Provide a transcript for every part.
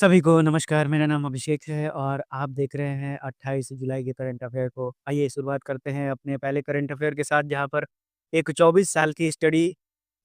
सभी को नमस्कार, मेरा नाम अभिषेक है और आप देख रहे हैं 28 जुलाई के करंट अफ़ेयर को। आइए शुरुआत करते हैं अपने पहले करंट अफ़ेयर के साथ, जहाँ पर एक 24 साल की स्टडी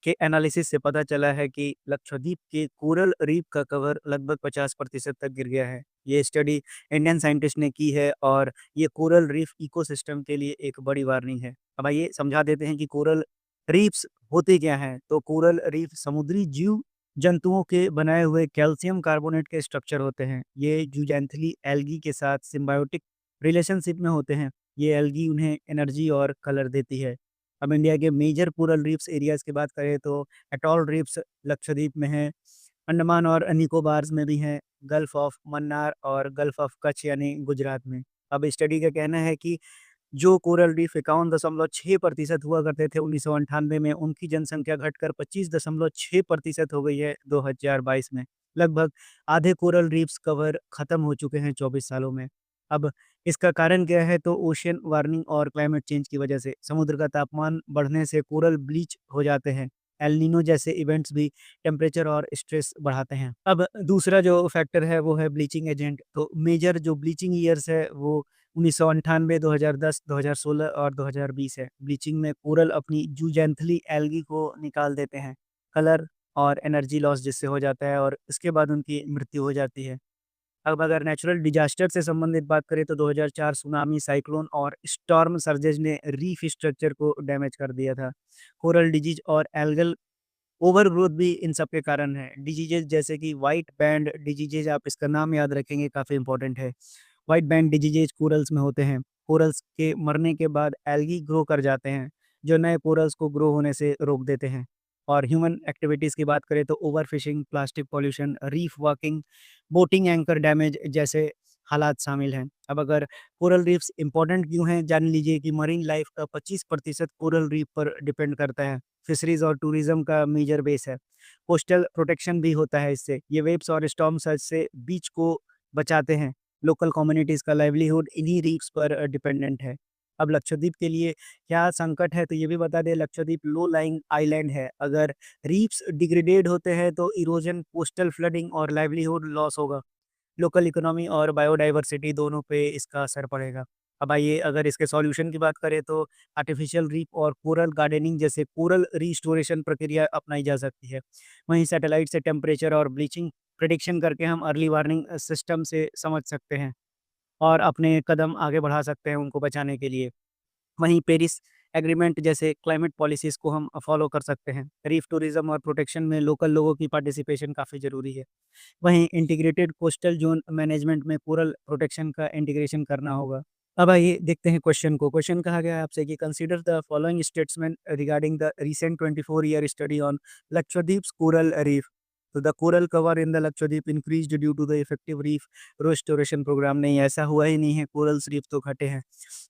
के एनालिसिस से पता चला है कि लक्षद्वीप के कोरल रीफ का कवर लगभग 50% तक गिर गया है। ये स्टडी इंडियन साइंटिस्ट ने की है और ये कोरल रीफ इकोसिस्टम के लिए एक बड़ी वार्निंग है। अब आइए समझा देते हैं कि कोरल रीफ्स होते क्या हैं? तो कोरल रीफ समुद्री जीव जंतुओं के बनाए हुए कैल्शियम कार्बोनेट के स्ट्रक्चर होते हैं। ये ज़ूजेंथली एल्गी के साथ सिम्बायोटिक रिलेशनशिप में होते हैं। ये एल्गी उन्हें एनर्जी और कलर देती है। अब इंडिया के मेजर कोरल रीफ्स एरियाज़ की बात करें तो एटॉल रीफ्स लक्षद्वीप में हैं, अंडमान और निकोबार्स में भी हैं, गल्फ ऑफ मन्नार और गल्फ ऑफ कच्छ यानी गुजरात में। अब स्टडी का कहना है कि जो कोरल रीफ 51.6% हुआ करते थे 1998 में, उनकी जनसंख्या घटकर 25.6% हो गई है 2022 में। लगभग आधे कोरल रीफ्स कवर खत्म हो चुके हैं 24 सालों में। अब इसका कारण क्या है? तो ओशियन वार्मिंग और क्लाइमेट चेंज की वजह से समुद्र का तापमान बढ़ने से कोरल ब्लीच हो जाते हैं। एल नीनो जैसे इवेंट्स भी टेम्परेचर और स्ट्रेस बढ़ाते हैं। अब दूसरा जो फैक्टर है वो है ब्लीचिंग एजेंट। तो मेजर जो ब्लीचिंग ईयर्स है वो 1998, 2010, 2016 और 2020 है। ब्लीचिंग में कोरल अपनी ज़ूजेंथली एल्गी को निकाल देते हैं, कलर और एनर्जी लॉस जिससे हो जाता है और इसके बाद उनकी मृत्यु हो जाती है। अब अगर नेचुरल डिज़ास्टर से संबंधित बात करें तो 2004 सुनामी, साइक्लोन और स्टॉर्म सर्जेस ने रीफ स्ट्रक्चर को डैमेज कर दिया था। कोरल डिजीज़ और एल्गल ओवरग्रोथ भी इन सब के कारण है। डिजीज़ेज़ जैसे कि व्हाइट बैंड डिजीज़ेज़, आप इसका नाम याद रखेंगे, काफ़ी इंपॉर्टेंट है। व्हाइट बैंड डिजीज़ेज़ कोरल्स में होते हैं। कोरल्स के मरने के बाद एल्गी ग्रो कर जाते हैं, जो नए कोरल्स को ग्रो होने से रोक देते हैं। और ह्यूमन एक्टिविटीज़ की बात करें तो overfishing, plastic pollution, reef walking, boating anchor damage जैसे हालात शामिल हैं। अब अगर कोरल रीफ्स इम्पोर्टेंट क्यों हैं, जान लीजिए कि मरीन लाइफ का 25% कोरल रीफ पर डिपेंड करता है। फिशरीज़ और टूरिज़्म का मेजर बेस है। कोस्टल प्रोटेक्शन भी होता है इससे। ये वेव्स और स्टॉर्म सर्ज से बीच को बचाते हैं। लोकल कम्युनिटीज़ का लाइवलीहुड इन्हीं रीफ्स पर डिपेंडेंट है। अब लक्षद्वीप के लिए क्या संकट है, तो ये भी बता दें, लक्षद्वीप लो लाइंग आइलैंड है। अगर रीफ्स डिग्रेडेड होते हैं तो इरोजन, कोस्टल फ्लडिंग और लाइवलीहुड लॉस होगा। लोकल इकोनॉमी और बायोडायवर्सिटी दोनों पे इसका असर पड़ेगा। अब आइए अगर इसके सॉल्यूशन की बात करें तो आर्टिफिशियल रीफ और कोरल गार्डनिंग जैसे कोरल रिस्टोरेशन प्रक्रिया अपनाई जा सकती है। वहीं सैटेलाइट से टेम्परेचर और ब्लीचिंग प्रेडिक्शन करके हम अर्ली वार्निंग सिस्टम से समझ सकते हैं और अपने कदम आगे बढ़ा सकते हैं उनको बचाने के लिए। वहीं पेरिस एग्रीमेंट जैसे क्लाइमेट पॉलिसीज़ को हम फॉलो कर सकते हैं। रीफ टूरिज़्म और प्रोटेक्शन में लोकल लोगों की पार्टिसिपेशन काफ़ी ज़रूरी है। वहीं इंटीग्रेटेड कोस्टल ज़ोन मैनेजमेंट में कोरल प्रोटेक्शन का इंटीग्रेशन करना होगा। अब आइए देखते हैं क्वेश्चन को। क्वेश्चन कहा गया है आपसे कि consider the following statement regarding the recent 24 year study on Lakshadweep's coral reef. तो the coral cover in the Lakshadweep increased due to the effective reef restoration programme. नहीं, ऐसा हुआ ही नहीं है, कोरल्स रीफ तो घटे हैं।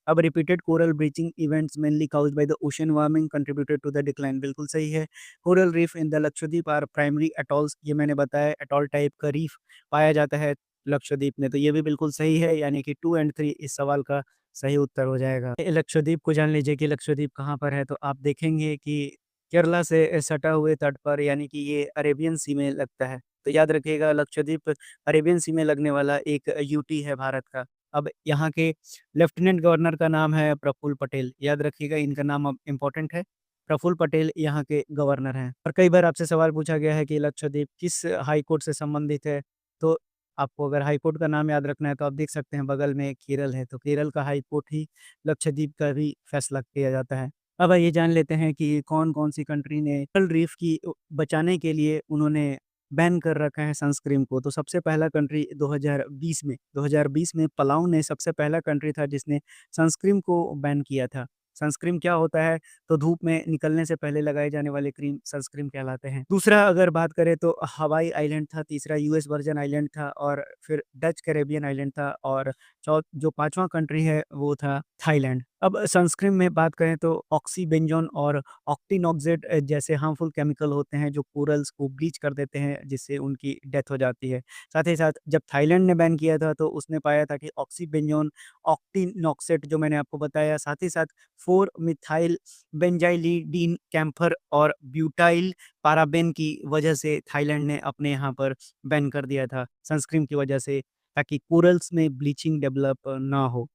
अब repeated coral bleaching events mainly caused by the ocean warming contributed to the decline. बिल्कुल सही है। Coral reef in the Lakshadweep are primary atolls. ये मैंने बताया, एटॉल टाइप का रीफ पाया जाता है लक्षद्वीप में, तो ये भी बिल्कुल सही है, यानी कि 2 एंड 3 इस सवाल का सही उत्तर हो जाएगा। लक्षद्वीप को जान लीजिए कि लक्षद्वीप कहाँ पर है, तो आप देखेंगे कि केरला से सटा हुए तट पर, यानी कि ये अरेबियन सी में लगता है। तो याद रखिएगा, लक्षद्वीप अरेबियन सी में लगने वाला एक यूटी है भारत का। अब यहाँ के लेफ्टिनेंट गवर्नर का नाम है प्रफुल्ल पटेल। याद रखिएगा, इनका नाम अब इम्पोर्टेंट है। प्रफुल्ल पटेल यहाँ के गवर्नर हैं। और कई बार आपसे सवाल पूछा गया है कि लक्षद्वीप किस हाई कोर्ट से संबंधित है, तो आपको अगर हाई कोर्ट का नाम याद रखना है तो आप देख सकते हैं बगल में केरल है, तो केरल का हाई कोर्ट ही लक्षद्वीप का भी फैसला किया जाता है। अब आइए जान लेते हैं कि कौन-कौन सी कंट्री ने कोरल रीफ की बचाने के लिए उन्होंने बैन कर रखा है सनस्क्रीन को। तो सबसे पहला कंट्री 2020 में पलाऊ ने सबसे पहला कंट्री था जिसने सनस्क्रीन को बैन किया था। सनस्क्रीन क्या होता है? तो धूप में निकलने से पहले लगाए जाने वाले क्रीम सनस्क्रीन कहलाते हैं। दूसरा अगर बात करें तो हवाई आइलैंड था, तीसरा यूएस वर्जन आइलैंड था और फिर डच कैरेबियन आइलैंड था और जो 5वां कंट्री है वो था थाईलैंड। अब सनस्क्रीन में बात करें तो ऑक्सीबेंजोन और ऑक्टिनोक्सेट जैसे हार्मफुल केमिकल होते हैं जो कोरल्स को ब्लीच कर देते हैं जिससे उनकी डेथ हो जाती है। साथ ही साथ जब थाईलैंड ने बैन किया था तो उसने पाया था कि ऑक्सीबेंजोन, ऑक्टिनोक्सेट जो मैंने आपको बताया, साथ ही साथ 4 मिथाइल बेंजाइलिडीन कैम्फर और ब्यूटाइल पाराबेन की वजह से थाईलैंड ने अपने यहाँ पर बैन कर दिया था सनस्क्रीन की वजह से, ताकि कोरल्स में ब्लीचिंग डेवलप ना हो।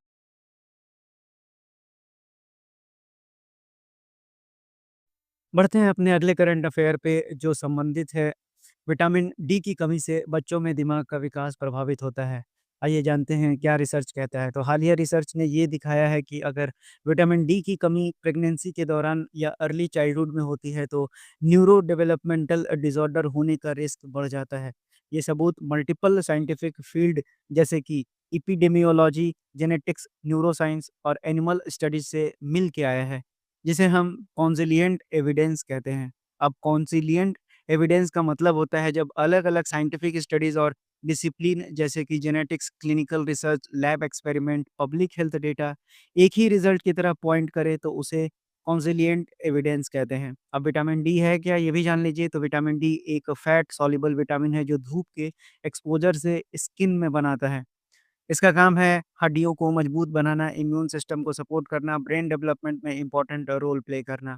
बढ़ते हैं अपने अगले करंट अफेयर पे जो संबंधित है विटामिन डी की कमी से बच्चों में दिमाग का विकास प्रभावित होता है। आइए जानते हैं क्या रिसर्च कहता है। तो हालिया रिसर्च ने ये दिखाया है कि अगर विटामिन डी की कमी प्रेगनेंसी के दौरान या अर्ली चाइल्डहुड में होती है तो न्यूरो डेवलपमेंटल डिसऑर्डर होने का रिस्क बढ़ जाता है। ये सबूत मल्टीपल साइंटिफिक फील्ड जैसे कि इपिडेमियोलॉजी, जेनेटिक्स, न्यूरोसाइंस और एनिमल स्टडीज से मिल के आया है, जिसे हम कॉन्सिलिएंट एविडेंस कहते हैं। अब कॉन्सिलिएंट एविडेंस का मतलब होता है जब अलग-अलग साइंटिफिक स्टडीज़ और डिसिप्लिन जैसे कि genetics, clinical research, lab experiment, public health data एक ही रिजल्ट की तरफ पॉइंट करे तो उसे कॉन्सिलिएंट एविडेंस कहते हैं। अब विटामिन डी है क्या, ये भी जान लीजिए। तो विटामिन डी एक फैट सॉल्युबल विटामिन है जो धूप के एक्सपोज़र से स्किन में बनाता है। इसका काम है हड्डियों को मजबूत बनाना, इम्यून सिस्टम को सपोर्ट करना, ब्रेन डेवलपमेंट में इम्पोर्टेंट रोल प्ले करना।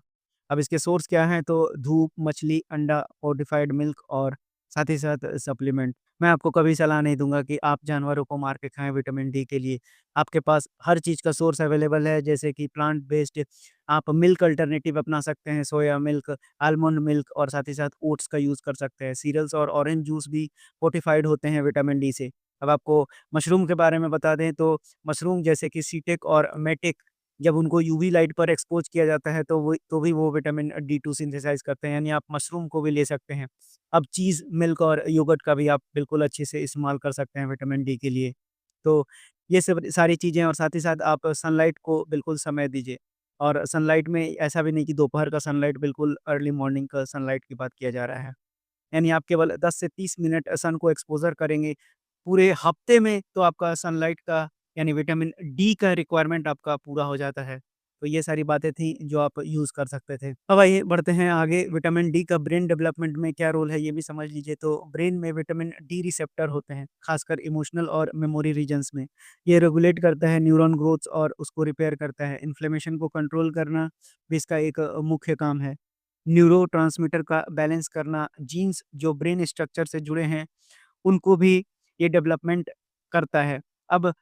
अब इसके सोर्स क्या हैं तो धूप, मछली, अंडा, फोर्टिफाइड मिल्क और साथ ही साथ सप्लीमेंट। मैं आपको कभी सलाह नहीं दूँगा कि आप जानवरों को मार के खाएँ विटामिन डी के लिए। आपके पास हर चीज़ का सोर्स अवेलेबल है जैसे कि प्लांट बेस्ड आप मिल्क अल्टरनेटिव अपना सकते हैं, सोया मिल्क, आलमंड मिल्क और साथ ही साथ ओट्स का यूज़ कर सकते हैं। सीरियल्स और ऑरेंज जूस भी फोर्टिफाइड होते हैं विटामिन डी से। अब आपको मशरूम के बारे में बता दें तो मशरूम जैसे कि सीटेक और मेटेक जब उनको यूवी लाइट पर एक्सपोज़ किया जाता है तो भी वो विटामिन डी 2 सिंथेसाइज़ करते हैं, यानी आप मशरूम को भी ले सकते हैं। अब चीज़, मिल्क और योगर्ट का भी आप बिल्कुल अच्छे से इस्तेमाल कर सकते हैं विटामिन डी के लिए। तो ये सब सारी चीज़ें और साथ ही साथ आप सनलाइट को बिल्कुल समय दीजिए और सनलाइट में ऐसा भी नहीं कि दोपहर का सनलाइट, बिल्कुल अर्ली मॉर्निंग का सनलाइट की बात किया जा रहा है। यानी आप केवल 10 से 30 मिनट सन को एक्सपोज़र करेंगे, पूरे हफ्ते में तो आपका सनलाइट का यानी विटामिन डी का रिक्वायरमेंट आपका पूरा हो जाता है। तो ये सारी बातें थी जो आप यूज़ कर सकते थे। अब आइए बढ़ते हैं आगे, विटामिन डी का ब्रेन डेवलपमेंट में क्या रोल है ये भी समझ लीजिए। तो ब्रेन में विटामिन डी रिसेप्टर होते हैं, खासकर इमोशनल और मेमोरी रीजन्स में। ये रेगुलेट करता है न्यूरॉन ग्रोथ्स और उसको रिपेयर करता है। इन्फ्लेमेशन को कंट्रोल करना भी इसका एक मुख्य काम है। न्यूरोट्रांसमीटर का बैलेंस करना, जीन्स जो ब्रेन स्ट्रक्चर से जुड़े हैं, उनको भी ये डेवलपमेंट करता है। अब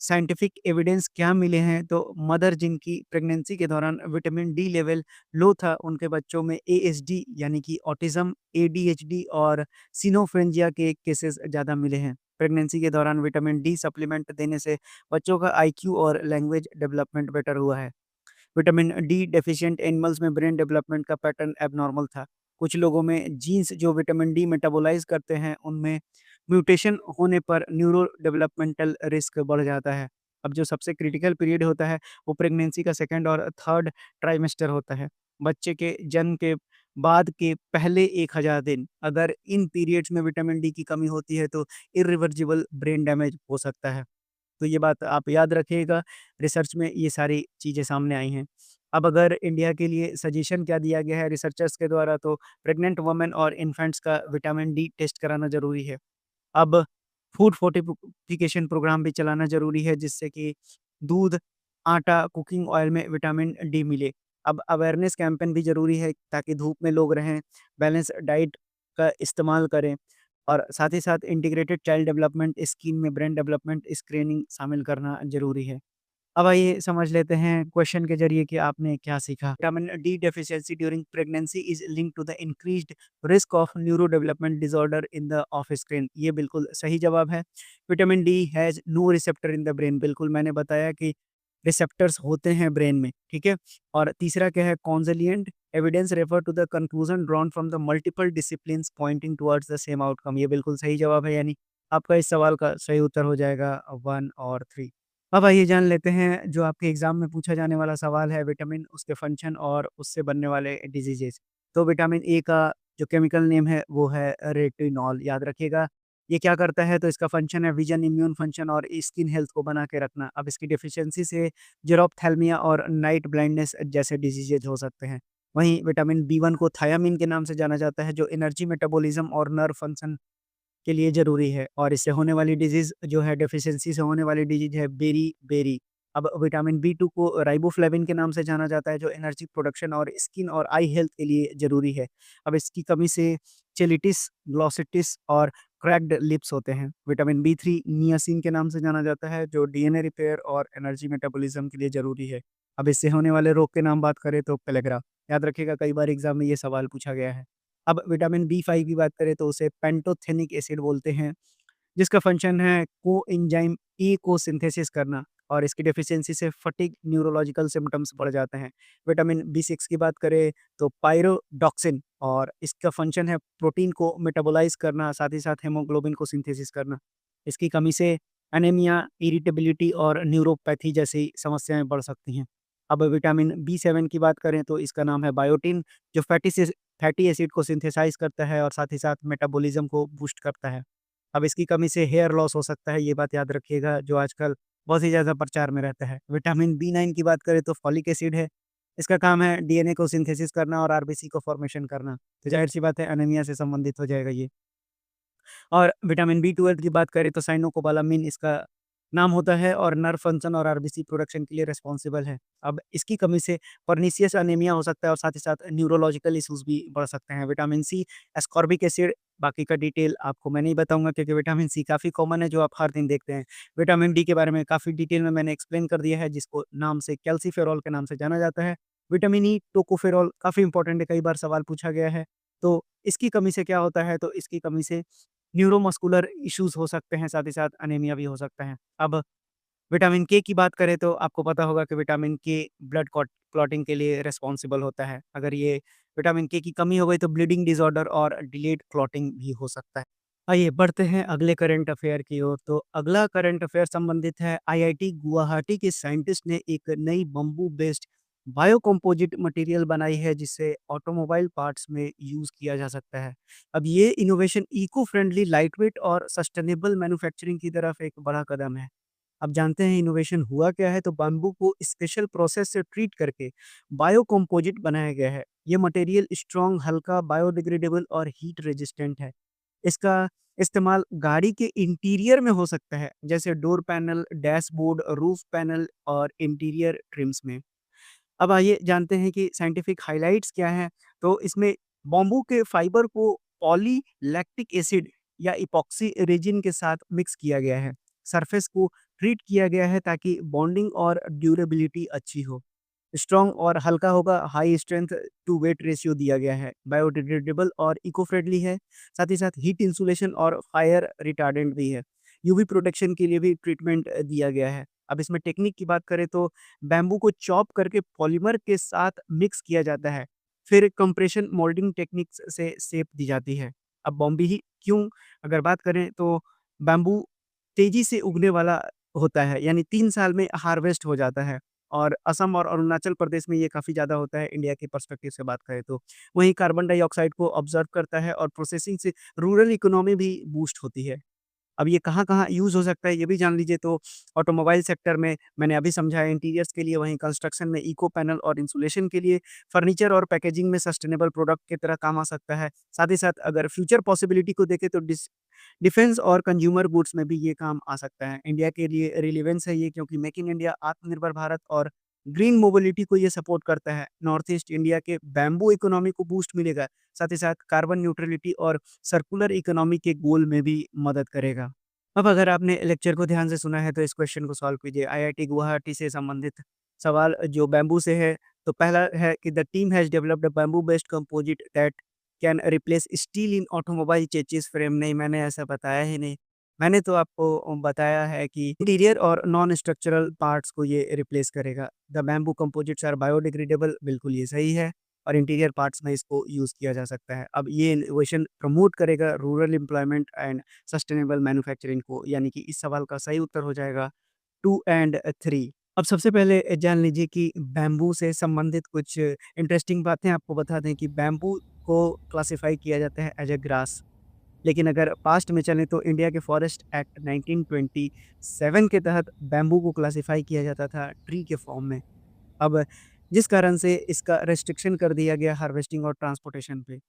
साइंटिफिक एविडेंस क्या मिले हैं, तो मदर जिनकी प्रेगनेंसी के दौरान विटामिन डी लेवल लो था, उनके बच्चों में एएसडी यानी कि ऑटिज़्म, एडीएचडी और सिनोफ्रेंजिया के केसेस ज़्यादा मिले हैं। प्रेगनेंसी के दौरान विटामिन डी सप्लीमेंट देने से बच्चों का आईक्यू और लैंग्वेज डेवलपमेंट बेटर हुआ है। विटामिन डी डेफिशिएंट एनिमल्स में ब्रेन डेवलपमेंट का पैटर्न एबनॉर्मल था। कुछ लोगों में जीन्स जो विटामिन डी मेटाबोलाइज़ करते हैं, उनमें म्यूटेशन होने पर न्यूरो डेवलपमेंटल रिस्क बढ़ जाता है। अब जो सबसे क्रिटिकल पीरियड होता है, वो प्रेगनेंसी का 2nd और 3rd ट्राइमेस्टर होता है। बच्चे के जन्म के बाद के पहले 1000 दिन, अगर इन पीरियड्स में विटामिन डी की कमी होती है, तो इर्रिवर्सिबल ब्रेन डैमेज हो सकता है। तो ये बात आप याद रखिएगा, रिसर्च में ये सारी चीज़ें सामने आई हैं। अब अगर इंडिया के लिए सजेशन क्या दिया गया है रिसर्चर्स के द्वारा, तो प्रेग्नेंट वुमेन और इन्फेंट्स का विटामिन डी टेस्ट कराना ज़रूरी है। अब फूड फोर्टिफिकेशन प्रोग्राम भी चलाना ज़रूरी है जिससे कि दूध, आटा, कुकिंग ऑयल में विटामिन डी मिले। अब अवेयरनेस कैंपेन भी ज़रूरी है ताकि धूप में लोग रहें, बैलेंस डाइट का इस्तेमाल करें और साथ ही साथ इंटीग्रेटेड चाइल्ड डेवलपमेंट स्कीम में ब्रेन डेवलपमेंट स्क्रीनिंग शामिल करना ज़रूरी है। अब आइए समझ लेते हैं क्वेश्चन के ज़रिए कि आपने क्या सीखा। Vitamin D deficiency during pregnancy is linked to the increased risk of neuro development disorder in the offspring. ये बिल्कुल सही जवाब है। Vitamin D has no receptor in the brain, बिल्कुल मैंने बताया कि रिसेप्टर्स होते हैं ब्रेन में, ठीक है? और तीसरा क्या है, consilient evidence refer to the conclusion drawn from the multiple disciplines pointing towards the same outcome. ये बिल्कुल सही जवाब है, यानी आपका इस सवाल का सही उत्तर हो जाएगा 1 और 3। अब आइए जान लेते हैं जो आपके एग्ज़ाम में पूछा जाने वाला सवाल है, विटामिन, उसके फंक्शन और उससे बनने वाले डिजीज़ेज़। तो विटामिन ए का जो केमिकल नेम है वो है रेटिनॉल, याद रखिएगा। ये क्या करता है? तो इसका फंक्शन है विज़न, इम्यून फंक्शन और स्किन हेल्थ को बना के रखना। अब इसकी डेफ़िशिएंसी से जेरोप्थेल्मिया और नाइट ब्लाइंडनेस जैसे डिसीज़ेज़ हो सकते हैं। वहीं विटामिन बी1 को थायामीन के नाम से जाना जाता है, जो एनर्जी मेटाबॉलिज़्म और नर्व फंक्शन के लिए ज़रूरी है, और इससे होने वाली डिज़ीज़ जो है, डेफ़िशिएंसी से होने वाली डिज़ीज़ है बेरी-बेरी। अब विटामिन बी2 को राइबोफ्लेविन के नाम से जाना जाता है, जो एनर्जी प्रोडक्शन और स्किन और आई हेल्थ के लिए ज़रूरी है। अब इसकी कमी से cheilitis, ग्लोसिटिस और क्रैक्ड लिप्स होते हैं। विटामिन बी3 नियासिन के नाम से जाना जाता है, जो डीएनए रिपेयर और एनर्जी मेटाबॉलिज़्म के लिए ज़रूरी है। अब इससे होने वाले रोग के नाम बात करें तो पेलेग्रा। याद रखिएगा, कई बार एग्ज़ाम में ये सवाल पूछा गया है। अब विटामिन बी5 की बात करें तो उसे पैंटोथेनिक एसिड बोलते हैं, जिसका फंक्शन है कोएंजाइम ई को सिंथेसिस करना, और इसकी डेफिशिएंसी से फटीग, न्यूरोलॉजिकल सिम्पटम्स बढ़ जाते हैं। विटामिन बी6 की बात करें तो पायरोडॉक्सिन, और इसका फंक्शन है प्रोटीन को मेटाबोलाइज़ करना, साथ ही साथ हीमोग्लोबिन को सिंथेसिस करना। इसकी कमी से एनीमिया, इरिटेबिलिटी और न्यूरोपैथी जैसी समस्याएँ बढ़ सकती हैं। अब विटामिन बी7 की बात करें तो इसका नाम है बायोटिन, जो फैटी एसिड को सिंथेसाइज़ करता है और साथ ही साथ मेटाबॉलिज़्म को बूस्ट करता है। अब इसकी कमी से हेयर लॉस हो सकता है, ये बात याद रखिएगा, जो आजकल बहुत ही ज़्यादा प्रचार में रहता है। विटामिन बी9 की बात करें तो फॉलिक एसिड है। इसका काम है डीएनए को सिंथेसिस करना और आरबीसी को फॉर्मेशन करना। तो ज़ाहिर-सी बात है, एनीमिया से संबंधित हो जाएगा ये। और विटामिन बी12 की बात करें तो साइनोकोबालामिन इसका नाम होता है, और नर्व फंक्शन और आरबीसी प्रोडक्शन के लिए रिस्पॉन्सिबल है। अब इसकी कमी से पर्नीशियस एनीमिया हो सकता है और साथ ही साथ न्यूरोलॉजिकल इश्यूज़ भी बढ़ सकते हैं। विटामिन सी, एस्कॉर्बिक एसिड, बाकी का डिटेल आपको मैं नहीं बताऊँगा, क्योंकि विटामिन सी काफ़ी कॉमन है जो आप हर दिन देखते हैं। विटामिन डी के बारे में काफ़ी डिटेल में मैंने एक्सप्लेन कर दिया है, जिसको नाम से कैल्सिफेरॉल के नाम से जाना जाता है। विटामिन ई, टोकोफेरॉल काफ़ी इंपॉर्टेंट है, कई बार सवाल पूछा गया है। तो इसकी कमी से क्या होता है? तो इसकी कमी से न्यूरोमस्कुलर इश्यूज़ हो सकते हैं, साथ ही साथ एनीमिया भी हो सकता है। अब विटामिन के की बात करें तो आपको पता होगा कि विटामिन के ब्लड क्लॉटिंग के लिए रिस्पॉन्सिबल होता है। अगर ये विटामिन के की कमी हो गई तो ब्लीडिंग डिसऑर्डर और डिलेड क्लॉटिंग भी हो सकता है। आइए बढ़ते हैं अगले करंट अफेयर की ओर। तो अगला करंट अफेयर संबंधित है, आईआईटी गुवाहाटी के साइंटिस्ट ने एक नई बम्बू बेस्ड बायोकम्पोजिट मटेरियल बनाई है, जिसे ऑटोमोबाइल पार्ट्स में यूज़ किया जा सकता है। अब ये इनोवेशन इको फ्रेंडली, लाइटवेट और सस्टेनेबल मैन्युफैक्चरिंग की तरफ एक बड़ा कदम है। अब जानते हैं इनोवेशन हुआ क्या है? तो बाम्बू को स्पेशल प्रोसेस से ट्रीट करके बायो कंपोजिट बनाया गया है। ये मटेरियल स्ट्रॉन्ग, हल्का, बायोडिग्रेडेबल और हीट रेजिस्टेंट है। इसका इस्तेमाल गाड़ी के इंटीरियर में हो सकता है, जैसे door panel, dashboard, roof panel और इंटीरियर ट्रिम्स में। अब आइए जानते हैं कि साइंटिफिक हाइलाइट्स क्या हैं। तो इसमें बाम्बू के फाइबर को पॉली लैक्टिक एसिड या इपॉक्सी रेजिन के साथ मिक्स किया गया है। सरफेस को ट्रीट किया गया है ताकि बॉन्डिंग और ड्यूरेबिलिटी अच्छी हो। स्ट्रॉन्ग और हल्का होगा, high strength to weight ratio दिया गया है, बायोडिग्रेडेबल और इको फ्रेंडली है, साथ ही साथ हीट इंसुलेशन और फायर रिटार्डेंट भी है। यूवी प्रोटेक्शन के लिए भी ट्रीटमेंट दिया गया है। अब इसमें टेक्निक की बात करें तो बैम्बू को चॉप करके पॉलीमर के साथ मिक्स किया जाता है, फिर कंप्रेशन मोल्डिंग टेक्निक्स से शेप दी जाती है। अब बॉम्बे ही क्यों अगर बात करें तो बैम्बू तेजी से उगने वाला होता है, यानी 3 साल में हार्वेस्ट हो जाता है, और असम और अरुणाचल प्रदेश में ये काफ़ी ज़्यादा होता है इंडिया के पर्सपेक्टिव से बात करें तो। वहीं कार्बन डाइऑक्साइड को ऑब्ज़र्व करता है, और प्रोसेसिंग से रूरल इकोनॉमी भी बूस्ट होती है। अब ये कहाँ-कहाँ यूज़ हो सकता है, ये भी जान लीजिए। तो ऑटोमोबाइल सेक्टर में मैंने अभी समझाया, इंटीरियर्स के लिए, वहीं कंस्ट्रक्शन में इको पैनल और इंसुलेशन के लिए, फर्नीचर और पैकेजिंग में सस्टेनेबल प्रोडक्ट की तरह काम आ सकता है। साथ ही साथ अगर फ्यूचर पॉसिबिलिटी को देखें तो डिफेंस और कंज्यूमर गुड्स में भी ये काम आ सकता है। इंडिया के लिए रिलेवेंस है ये, क्योंकि मेक इन इंडिया, आत्मनिर्भर भारत और ग्रीन मोबिलिटी को ये सपोर्ट करता है। नॉर्थ ईस्ट इंडिया के बैम्बू इकोनॉमी को बूस्ट मिलेगा, साथ ही साथ कार्बन न्यूट्रलिटी और सर्कुलर इकोनॉमी के गोल में भी मदद करेगा। अब अगर आपने लेक्चर को ध्यान से सुना है तो इस क्वेश्चन को सॉल्व कीजिए। आईआईटी गुवाहाटी से संबंधित सवाल जो बैम्बू से है, तो पहला है कि the team has developed a bamboo based composite that can replace steel in automobile chassis frame. नहीं, मैंने ऐसा बताया ही नहीं। मैंने तो आपको बताया है कि इंटीरियर और नॉन स्ट्रक्चरल पार्ट्स को ये रिप्लेस करेगा। The bamboo composites are biodegradable, बिल्कुल ये सही है, और इंटीरियर पार्ट्स में इसको यूज़ किया जा सकता है। अब ये इनोवेशन प्रमोट करेगा rural employment and sustainable manufacturing को, यानी कि इस सवाल का सही उत्तर हो जाएगा 2 एंड 3। अब सबसे पहले जान लीजिए कि बैम्बू से संबंधित कुछ इंटरेस्टिंग बातें आपको बता दें कि बैम्बू को क्लासिफाई किया जाता है एज़ अ ग्रास। लेकिन अगर पास्ट में चलें तो इंडिया के फॉरेस्ट एक्ट 1927 के तहत बैम्बू को क्लासिफ़ाई किया जाता था ट्री के फॉर्म में। अब जिस कारण से इसका रेस्ट्रिक्शन कर दिया गया हार्वेस्टिंग और ट्रांसपोर्टेशन पे।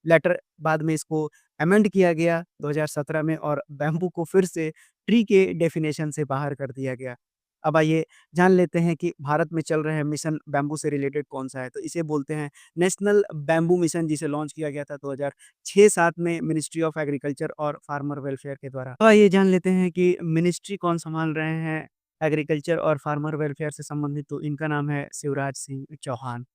लेटर बाद में इसको अमेंड किया गया 2017 में और बैम्बू को फिर से ट्री के डेफिनेशन से बाहर कर दिया गया। अब आइए जान लेते हैं कि भारत में चल रहे मिशन बैम्बू से रिलेटेड कौन-सा है? तो इसे बोलते हैं नेशनल बैम्बू मिशन जिसे लॉन्च किया गया था 2006-7 में मिनिस्ट्री ऑफ एग्रीकल्चर और फार्मर वेलफेयर के द्वारा। तो आइए जान लेते हैं कि मिनिस्ट्री कौन सँभाल रहे हैं एग्रीकल्चर और फार्मर वेलफेयर से संबंधित, तो इनका नाम है शिवराज सिंह चौहान।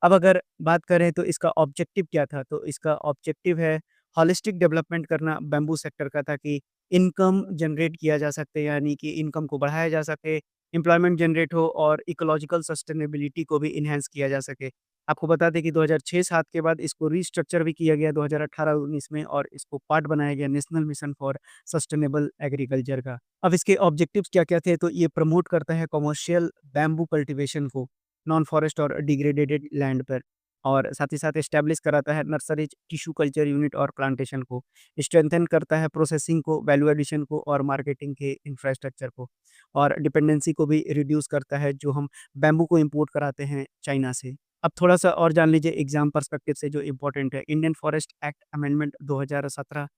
अब अगर बात करें तो इसका ऑब्जेक्टिव क्या था? तो इसका ऑब्जेक्टिव है होलिस्टिक डेवलपमेंट करना बैम्बू सेक्टर का, ताकि इनकम जनरेट किया जा सके, यानी कि इनकम को बढ़ाया जा सके, एम्प्लॉयमेंट जनरेट हो और इकोलॉजिकल सस्टेनेबिलिटी को भी एनहांस किया जा सके। आपको बता दें कि 2006-7 के बाद इसको रीस्ट्रक्चर भी किया गया 2018-19 में और इसको पार्ट बनाया गया national mission for sustainable agriculture का। अब इसके ऑब्जेक्टिव्स क्या-क्या थे? तो ये प्रमोट करता है कमर्शियल बैम्बू कल्टीवेशन को, नॉन फॉरेस्ट और डिग्रेडेड लैंड पर, और साथ ही साथ एस्टैब्लिश कराता है नर्सरी टिश्यू कल्चर यूनिट और प्लांटेशन को, स्ट्रेंथन करता है प्रोसेसिंग को, वैल्यू एडिशन को और मार्केटिंग के इंफ्रास्ट्रक्चर को, और डिपेंडेंसी को भी रिड्यूस करता है जो हम बैम्बू को इंपोर्ट कराते हैं चाइना से। अब थोड़ा-सा और जान लीजिए एग्ज़ाम पर्सपेक्टिव से जो इम्पोर्टेंट है, इंडियन फॉरेस्ट एक्ट अमेंडमेंट 2017।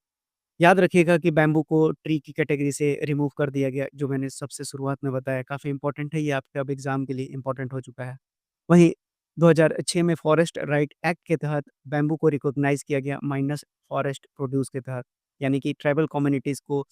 याद रखिएगा कि बैम्बू को ट्री की कैटेगरी से रिमूव कर दिया गया, जो मैंने सबसे शुरुआत में बताया, काफ़ी इम्पोर्टेंट है, ये आपके अब एग्ज़ाम के लिए इम्पोर्टेंट हो चुका है। वहीं 2006 में फॉरेस्ट राइट एक्ट के तहत बैम्बू को रिकॉग्नाइज़ किया गया माइनस फॉरेस्ट प्रोड्यूस के तहत, यानी कि ट्राइबल कम्युनिटीज़ को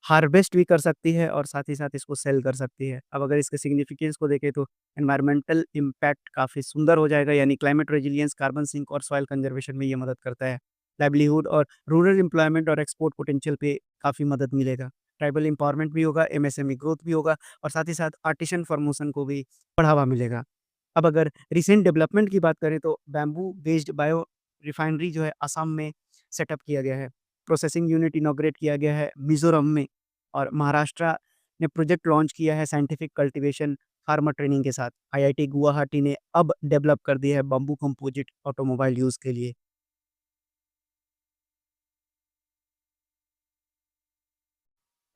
हार्वेस्ट भी कर सकती है और साथ ही साथ इसको सेल कर सकती है। अब अगर इसके सिग्निफिकेंस को देखें तो एनवायरमेंटल इम्पैक्ट काफ़ी सुंदर हो जाएगा, यानी क्लाइमेट रेजिलियंस, कार्बन सिंक और सॉइल कंजर्वेशन में ये मदद करता है। लाइवलीहुड और रूरल एम्प्लॉयमेंट और एक्सपोर्ट पोटेंशियल पे काफ़ी मदद मिलेगा। ट्राइबल एम्पावरमेंट भी होगा, एमएसएमई ग्रोथ भी होगा और साथ ही साथ आर्टिसन प्रमोशन को भी बढ़ावा मिलेगा। अब अगर रिसेंट डेवलपमेंट की बात करें तो बैम्बू बेस्ड बायो रिफाइनरी जो है असम में सेटअप किया गया है। प्रोसेसिंग यूनिट इनॉग्रेट किया गया है मिज़ोरम में, और महाराष्ट्र ने प्रोजेक्ट लॉन्च किया है साइंटिफिक कल्टीवेशन फार्मर ट्रेनिंग के साथ। आईआईटी गुवाहाटी ने अब डेवलप कर दिया है बम्बू कंपोजिट ऑटोमोबाइल यूज़ के लिए।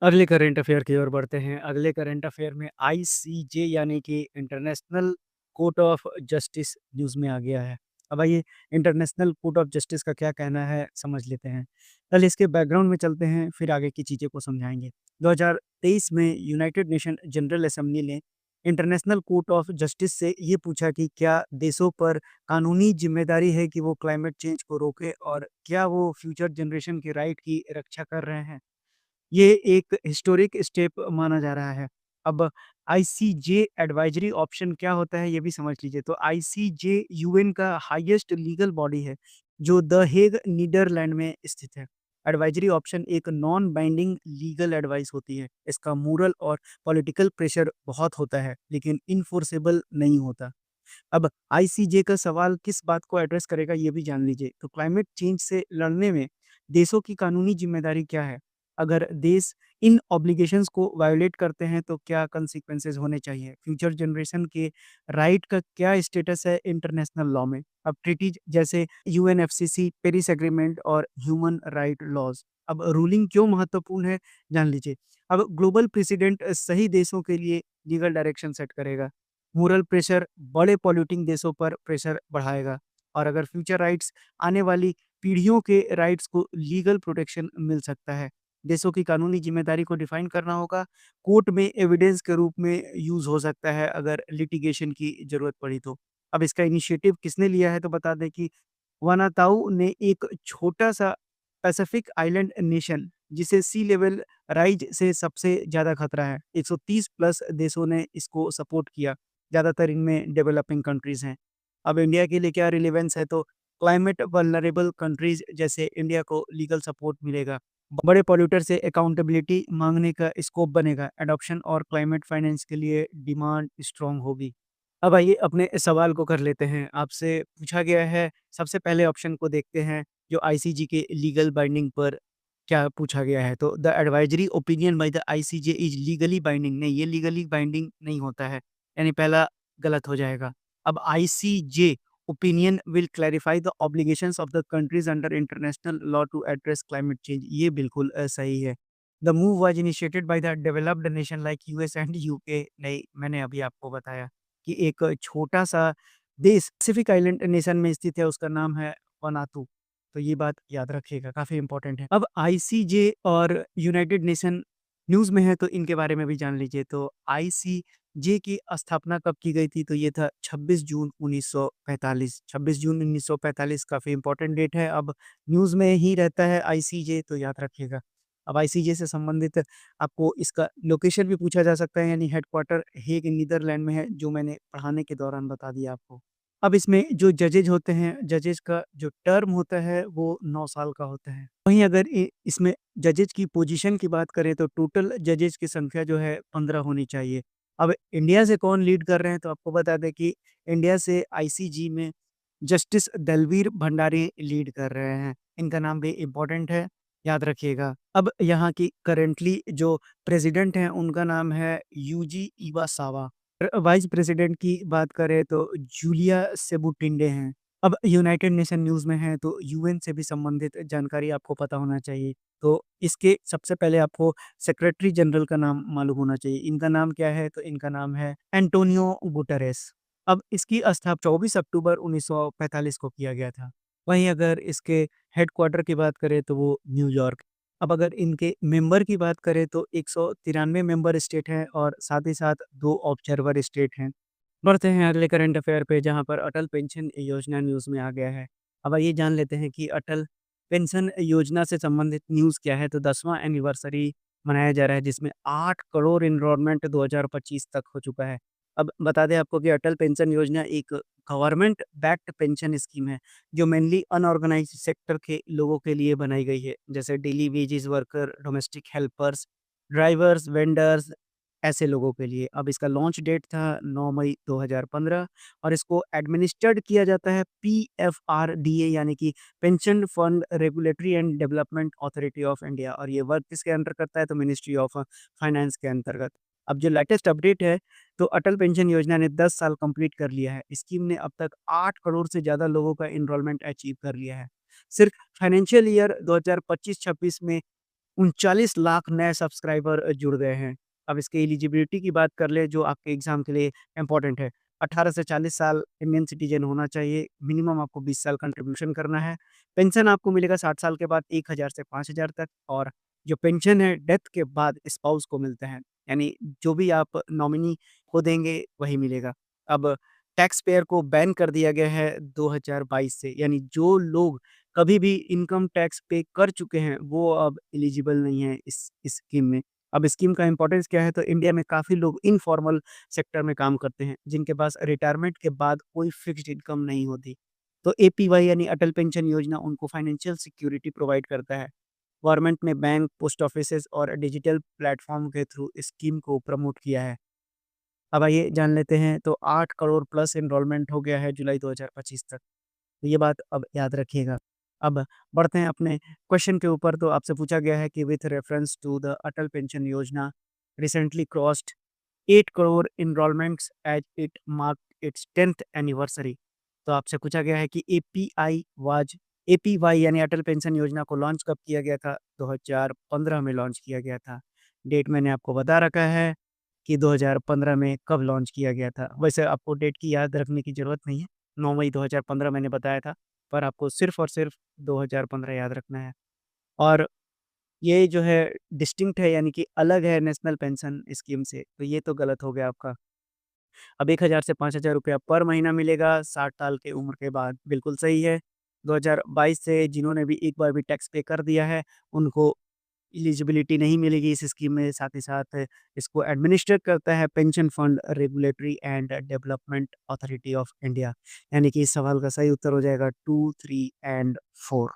अगले करंट अफेयर की ओर बढ़ते हैं। अगले करंट अफेयर में आईसीजे यानी कि international court of justice news में आ गया है। अब आइए इंटरनेशनल कोर्ट ऑफ जस्टिस का क्या कहना है समझ लेते हैं। पहले इसके बैकग्राउंड में चलते हैं, फिर आगे की चीज़ें को समझाएँगे। 2023 में यूनाइटेड नेशन जनरल असेंबली ने इंटरनेशनल कोर्ट ऑफ जस्टिस से ये पूछा कि क्या देशों पर कानूनी ज़िम्मेदारी है कि वो क्लाइमेट चेंज को रोकें, और क्या वो फ्यूचर जनरेशन के राइट की रक्षा कर रहे हैं। ये एक हिस्टोरिक स्टेप माना जा रहा है। अब आईसीजे एडवाइजरी ऑप्शन क्या होता है, ये भी समझ लीजिए। तो आईसीजे यूएन का हाईएस्ट लीगल बॉडी है, जो द हेग, नीदरलैंड में स्थित है। एडवाइजरी ऑप्शन एक नॉन बाइंडिंग लीगल एडवाइस होती है। इसका मोरल और पॉलिटिकल प्रेशर बहुत होता है, लेकिन इन्फोर्सेबल नहीं होता। अब आईसीजे का सवाल किस बात को एड्रेस करेगा, ये भी जान लीजिए। तो क्लाइमेट चेंज से लड़ने में देशों की कानूनी ज़िम्मेदारी क्या है? अगर देश इन ऑब्लिगेशंस को वायोलेट करते हैं तो क्या consequences होने चाहिए? फ्यूचर जनरेशन के राइट का क्या स्टेटस है इंटरनेशनल लॉ में? अब ट्रीटीज जैसे यूएनएफसीसी, पेरिस एग्रीमेंट और ह्यूमन राइट लॉज़। अब रूलिंग क्यों महत्वपूर्ण है, जान लीजिए। अब ग्लोबल प्रेसिडेंट सही देशों के लिए लीगल डायरेक्शन सेट करेगा। मोरल प्रेशर बड़े पॉल्यूटिंग देशों पर प्रेशर बढ़ाएगा, और अगर फ्यूचर राइट्स आने वाली पीढ़ियों के राइट्स को लीगल प्रोटेक्शन मिल सकता है। देशों की कानूनी जिम्मेदारी को डिफाइन करना होगा, कोर्ट में एविडेंस के रूप में यूज़ हो सकता है अगर लिटिगेशन की ज़रूरत पड़ी तो। अब इसका इनिशिएटिव किसने लिया है, तो बता दें कि वानाताउ ने एक छोटा-सा पैसिफिक आइलैंड नेशन, जिसे सी लेवल राइज से सबसे ज़्यादा खतरा है। 130 प्लस देशों ने इसको सपोर्ट किया, ज़्यादातर इनमें डेवलपिंग कंट्रीज़ हैं। अब इंडिया के लिए क्या रिलेवेंस है, तो क्लाइमेट वल्नरेबल कंट्रीज़ जैसे इंडिया को लीगल सपोर्ट मिलेगा। बड़े पॉल्यूटर से अकाउंटेबिलिटी माँगने का स्कोप बनेगा। एडॉप्शन और क्लाइमेट फाइनेंस के लिए डिमांड स्ट्रॉन्ग होगी। अब आइए अपने इस सवाल को कर लेते हैं। आपसे पूछा गया है, सबसे पहले ऑप्शन को देखते हैं जो आईसीजे के लीगल बाइंडिंग पर क्या पूछा गया है। तो the advisory opinion by the ICJ is legally binding, नहीं, ये लीगली बाइंडिंग नहीं होता है, यानी पहला गलत हो जाएगा। अब ICJ opinion will clarify the obligations of the countries under international law to address climate change. ये बिल्कुल सही है। The move was initiated by the developed nation like US and UK. नहीं, मैंने अभी आपको बताया कि एक छोटा सा देश पैसिफिक आइलैंड नेशन में स्थित है, उसका नाम है वनातू। तो ये बात याद रखिएगा, काफी इंपॉर्टेंट है। अब आईसीजे और यूनाइटेड नेशन न्यूज में है, तो इनके बारे में भी जान लीजिए। तो आईसीजे की स्थापना कब की गई थी? तो ये था 26 जून 1945। 26 जून 1945 काफी इंपॉर्टेंट डेट है। अब न्यूज में ही रहता है आईसीजे, तो याद रखिएगा। अब आईसीजे से संबंधित आपको इसका लोकेशन भी पूछा जा सकता है, यानी हेडक्वार्टर हेग नीदरलैंड में है, जो मैंने पढ़ाने के दौरान बता दिया आपको। अब इसमें जो जजेज होते हैं, जजेज का जो टर्म होता है वो 9 साल का होता है। वहीं अगर इसमें जजेज की पोजीशन की बात करें, तो टोटल जजेज की संख्या जो है 15 होनी चाहिए। अब इंडिया से कौन लीड कर रहे हैं, तो आपको बता दें कि इंडिया से आईसीजी में जस्टिस दलवीर भंडारी लीड कर रहे हैं। इनका नाम भी इम्पोर्टेंट है, याद रखिएगा। अब यहाँ की करेंटली जो प्रेसिडेंट हैं, उनका नाम है यूजी इवासावा। वाइस प्रेसिडेंट की बात करें तो जूलिया सेबुटिंडे हैं। अब यूनाइटेड नेशन न्यूज़ में है, तो यूएन से भी संबंधित जानकारी आपको पता होना चाहिए। तो इसके सबसे पहले आपको सेक्रेटरी जनरल का नाम मालूम होना चाहिए। इनका नाम क्या है? तो इनका नाम है एंटोनियो गुटेरेस। अब इसकी स्थापना 24 अक्टूबर 1945 को किया गया था। वहीं अगर इसके हेडक्वार्टर की बात करें, तो वो न्यूयॉर्क। अब अगर इनके मेंबर की बात करें, तो 193 मेंबर स्टेट हैं और साथ ही साथ 2 ऑब्जर्वर स्टेट हैं। बढ़ते हैं अगले करंट अफेयर पे, जहाँ पर अटल पेंशन योजना न्यूज़ में आ गया है। अब आइए जान लेते हैं कि अटल पेंशन योजना से संबंधित न्यूज़ क्या है। तो 10वां एनिवर्सरी मनाया जा रहा है, जिसमें 8 करोड़ एनरोलमेंट 2025 तक हो चुका है। अब बता दें आपको कि अटल पेंशन योजना एक गवर्नमेंट बैक्ड पेंशन स्कीम है, जो मेनली अनऑर्गेनाइज्ड सेक्टर के लोगों के लिए बनाई गई है, जैसे daily wages worker, domestic helpers, drivers, vendors, ऐसे लोगों के लिए। अब इसका लॉन्च डेट था 9 मई 2015 और इसको एडमिनिस्टर्ड किया जाता है पीएफआरडीए, यानी कि pension fund regulatory and development authority of India. और ये वर्क किसके अंडर करता है? तो मिनिस्ट्री ऑफ फाइनेंस के अंतर्गत। अब जो लेटेस्ट अपडेट है, तो अटल पेंशन योजना ने 10 साल कंप्लीट कर लिया है। स्कीम ने अब तक 8 करोड़ से ज़्यादा लोगों का एनरोलमेंट अचीव कर लिया है। सिर्फ फाइनेंशियल ईयर 2025-26 में 39 लाख नए सब्सक्राइबर जुड़ गए हैं। अब इसकी एलिजिबिलिटी की बात कर ले, जो आपके एग्ज़ाम के लिए इम्पोर्टेंट है। 18 से 40 साल इंडियन सिटीज़न होना चाहिए, मिनिमम आपको 20 साल कंट्रीब्यूशन करना है। पेंशन आपको मिलेगा 60 साल के बाद 1000 से 5000 तक, और जो पेंशन है डेथ के बाद स्पाउस को मिलता है, यानी जो भी आप नॉमिनी को देंगे वही मिलेगा। अब टैक्स पेयर को बैन कर दिया गया है 2022 से, यानी जो लोग कभी भी इनकम टैक्स पे कर चुके हैं, वो अब एलिजिबल नहीं है इस स्कीम में। अब स्कीम का इम्पोर्टेंस क्या है? तो इंडिया में काफ़ी लोग इनफॉर्मल सेक्टर में काम करते हैं, जिनके पास रिटायरमेंट के बाद कोई फिक्स्ड इनकम नहीं होती। तो एपीवाई यानी अटल पेंशन योजना उनको फाइनेंशियल सिक्योरिटी प्रोवाइड करता है। गवर्नमेंट ने बैंक, पोस्ट ऑफिसेज़ और डिजिटल प्लेटफ़ॉर्म के थ्रू इस स्कीम को प्रमोट किया है। अब आइए जान लेते हैं, तो 8 करोड़ प्लस एनरोलमेंट हो गया है जुलाई 2025 तक। तो ये बात अब याद रखिएगा। अब बढ़ते हैं अपने क्वेश्चन के ऊपर। तो आपसे पूछा गया है कि with reference to the Atal pension Yojana recently crossed 8 crore enrolments as it mark its 10th anniversary. तो आपसे पूछा गया है कि एपीवाई यानी अटल पेंशन योजना को लॉन्च कब किया गया था? 2015 में लॉन्च किया गया था। डेट मैंने आपको बता रखा है कि 2015 में कब लॉन्च किया गया था। वैसे आपको डेट की याद रखने की ज़रूरत नहीं है, 9 मई 2015 मैंने बताया था, पर आपको सिर्फ़ और सिर्फ़ 2015 याद रखना है। और ये जो है डिस्टिंक्ट है, यानी कि अलग है नेशनल पेंशन स्कीम से, तो ये तो गलत हो गया आपका। अब 1000 से 5000 रुपया पर महीना मिलेगा 60 साल की उम्र के बाद, बिल्कुल सही है। 2022 से जिन्होंने भी एक बार भी टैक्स पे कर दिया है, उनको एलिजिबिलिटी नहीं मिलेगी इस स्कीम में। साथ ही साथ इसको एडमिनिस्टर करता है pension fund regulatory and development authority of India, यानी कि इस सवाल का सही उत्तर हो जाएगा 2, 3 एंड 4।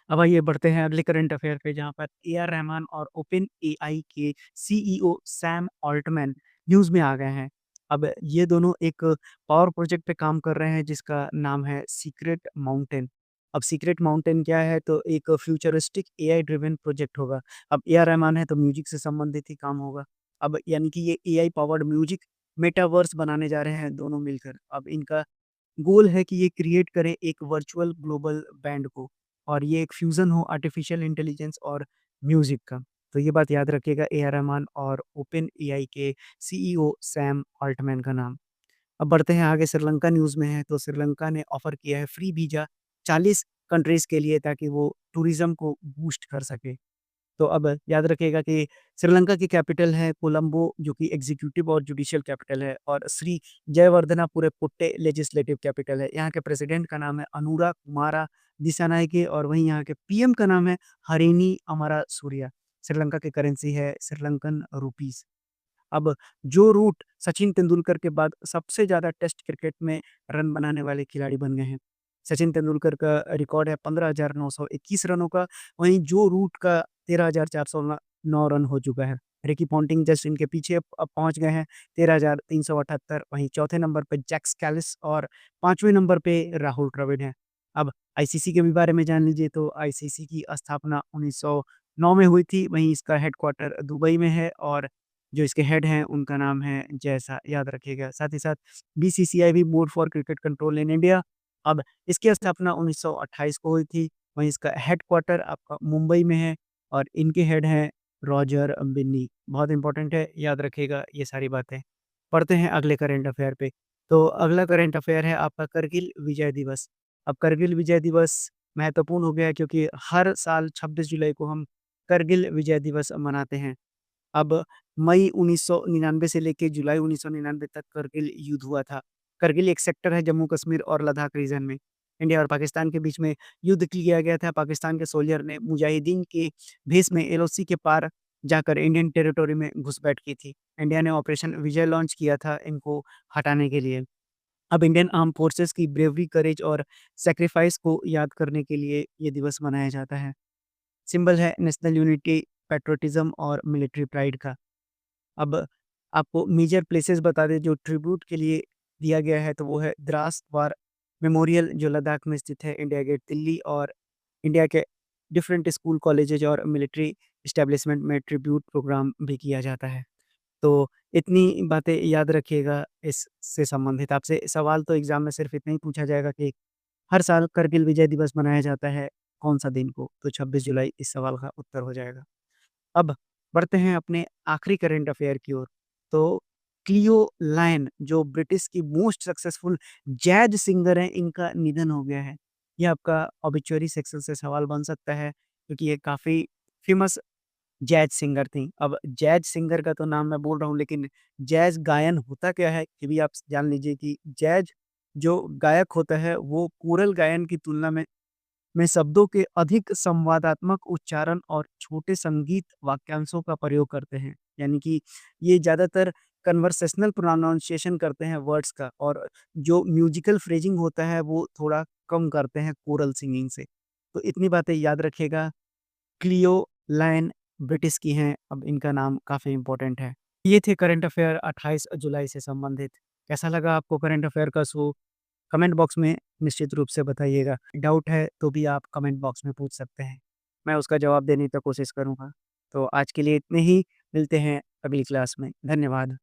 अब आइए बढ़ते हैं अगले करंट अफेयर पे, जहाँ पर ए आर रहमान और ओपन एआई के सीईओ सैम ऑल्टमैन न्यूज़ में आ गए हैं। अब ये दोनों एक पावर प्रोजेक्ट पे काम कर रहे हैं, जिसका नाम है सीक्रेट माउंटेन। अब सीक्रेट माउंटेन क्या है? तो एक फ्यूचरिस्टिक एआई ड्रिवन प्रोजेक्ट होगा। अब ए आर रहमान है, तो म्यूजिक से संबंधित ही काम होगा। अब यानी कि ये एआई पावर्ड म्यूजिक मेटावर्स बनाने जा रहे हैं दोनों मिलकर। अब इनका गोल है कि ये क्रिएट करें एक वर्चुअल ग्लोबल बैंड को, और ये एक फ्यूज़न हो आर्टिफ़िशियल इंटेलिजेंस और म्यूज़िक का। तो ये बात याद रखिएगा, ए आर रहमान और ओपन एआई के सीईओ सैम अल्टमैन का नाम। अब बढ़ते हैं आगे, श्रीलंका न्यूज़ में है, तो श्रीलंका ने ऑफ़र किया है फ्री वीज़ा 40 कंट्रीज़ के लिए ताकि वो टूरिज़्म को बूस्ट कर सके। तो अब याद रखिएगा कि श्रीलंका की कैपिटल है कोलंबो, जो कि एग्ज़ीक्यूटिव और जुडिशियल कैपिटल है, और श्री जयवर्धनापुरे पुट्टे लेजिस्लेटिव कैपिटल है। यहाँ के प्रेसिडेंट का नाम है अनुरा कुमारा दिसानायके, और वहीं यहाँ के पीएम का नाम है हरिनी अमरासूर्या। श्रीलंका की करेंसी है श्रीलंकन रुपीस। अब जो रूट सचिन तेंदुलकर के बाद सबसे ज़्यादा टेस्ट क्रिकेट में रन बनाने वाले खिलाड़ी बन गए हैं। सचिन तेंदुलकर का रिकॉर्ड है 15,921 रनों का, वहीं जो रूट का 13,409 रन हो चुका है। रिकी पॉन्टिंग जस्ट इनके पीछे अब पहुँच गए हैं 13,378, वहीं चौथे नंबर पे जैक कैलिस और 5वें नंबर पे राहुल द्रविड़ हैं। अब आईसीसी के भी बारे में जान लीजिए, तो आईसीसी की स्थापना 1909 में हुई थी, वहीं इसका हेडक्वार्टर दुबई में है, और जो इसके हेड हैं उनका नाम है जैसा, याद रखिएगा। साथ ही साथ बीसीसीआई भी board for cricket control in India. अब इसकी स्थापना 1928 को हुई थी, वहीं इसका हेडक्वार्टर आपका मुंबई में है, और इनके हेड हैं रॉजर बिन्नी। बहुत इंपॉर्टेंट है, याद रखिएगा ये सारी बातें। पढ़ते हैं अगले करंट अफेयर पे। तो अगला करंट अफेयर है आपका करगिल विजय दिवस। अब करगिल विजय दिवस महत्वपूर्ण हो गया है क्योंकि हर साल 26 जुलाई को हम करगिल विजय दिवस मनाते हैं। अब मई 1999 से लेके जुलाई 1999 तक करगिल युद्ध हुआ था। करगिल एक सेक्टर है जम्मू कश्मीर और लद्दाख रीजन में। इंडिया और पाकिस्तान के बीच में युद्ध किया गया था। पाकिस्तान के सोल्जर ने मुजाहिदीन के भेष में एलओसी के पार जाकर इंडियन टेरिटोरी में घुसपैठ की थी। इंडिया ने ऑपरेशन विजय लॉन्च किया था इनको हटाने के लिए। अब इंडियन आर्म फोर्सेस की ब्रेवरी, करेज और सैक्रिफाइस को याद करने के लिए ये दिवस मनाया जाता है। सिंबल है नेशनल यूनिटी, पैट्रियोटिज़्म और मिलिट्री प्राइड का। अब आपको मेजर प्लेसेस बता दें जो ट्रिब्यूट के लिए दिया गया है, तो वो है द्रास वार मेमोरियल जो लद्दाख में स्थित है, इंडिया गेट दिल्ली, और इंडिया के डिफरेंट स्कूल, कॉलेजेज और मिलिट्री एस्टेब्लिशमेंट में ट्रिब्यूट प्रोग्राम भी किया जाता है। तो इतनी बातें याद रखिएगा, इससे संबंधित आपसे सवाल तो एग्ज़ाम में सिर्फ़ इतना ही पूछा जाएगा कि हर साल करगिल विजय दिवस मनाया जाता है कौन-सा दिन को? तो 26 जुलाई इस सवाल का उत्तर हो जाएगा। अब बढ़ते हैं अपने आखिरी करंट अफेयर की ओर। तो क्लियो लायन जो ब्रिटिश की मोस्ट सक्सेसफुल जैज़ सिंगर हैं, इनका निधन हो गया है। ये आपका ऑबिचुअरी सेक्शन से सवाल बन सकता है क्योंकि ये काफ़ी फ़ेमस जैज़ सिंगर थीं। अब जैज़ सिंगर का तो नाम मैं बोल रहा हूँ, लेकिन जैज़ गायन होता क्या है, ये भी आप जान लीजिए कि जैज़ जो गायक होता है वो कोरल गायन की तुलना में शब्दों के अधिक संवादात्मक उच्चारण और छोटे संगीत वाक्यांशों का प्रयोग करते हैं। यानी कि ये ज़्यादातर कन्वर्सेशनल प्रोनाउंसिएशन करते हैं वर्ड्स का, और जो म्यूजिकल फ्रेजिंग होता है वो थोड़ा कम करते हैं कोरल सिंगिंग से। तो इतनी बातें याद रखिएगा। क्लियो लायन ब्रिटिश की हैं, अब इनका नाम काफ़ी इम्पोर्टेंट है। ये थे करंट अफेयर 28 जुलाई से संबंधित। कैसा लगा आपको करंट अफेयर का शो? कमेंट बॉक्स में निश्चित रूप से बताइएगा। डाउट है तो भी आप कमेंट बॉक्स में पूछ सकते हैं। मैं उसका जवाब देने की कोशिश करूँगा। तो आज के लिए इतने ही, मिलते हैं अगली क्लास में। धन्यवाद।